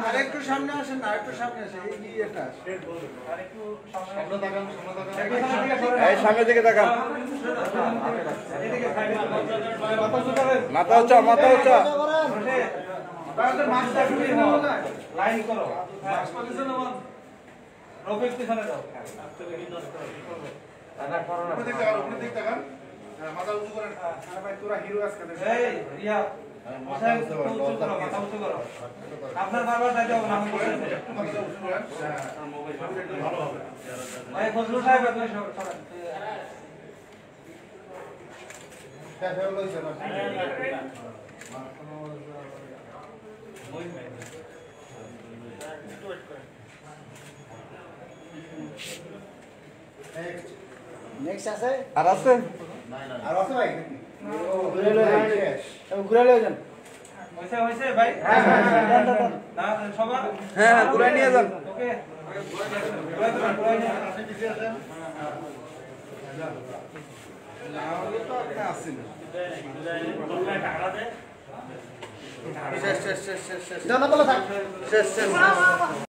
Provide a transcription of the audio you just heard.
আরেকটু সামনে আসেন না, আরেকটু সামনে আসেন, এই এটা আরেকটু সামনে তাকান, এই সামনে দিকে তাকান, মাথা উঁচা, মাথা উঁচা, লাইন করো, রফিক পিছনে যাও, মাথা উঁচু করেন, ভাই তোরা হিরো আজকে, এই রিয়া আপনার বারবার যাইতে হবে না, ফজলুল সাহেব আপনি নেক্সট আছে আর আছে আর আছে ভাই ঘুরে লয়ে যান হইছে হইছে ভাই হ্যাঁ না সবার হ্যাঁ ঘুরে নিয়ে যান ওকে ঘুরে নিয়ে আসেন না হলে তো আপনি আসেন টাকা দে শেষ শেষ শেষ শেষ শেষ শেষ শেষ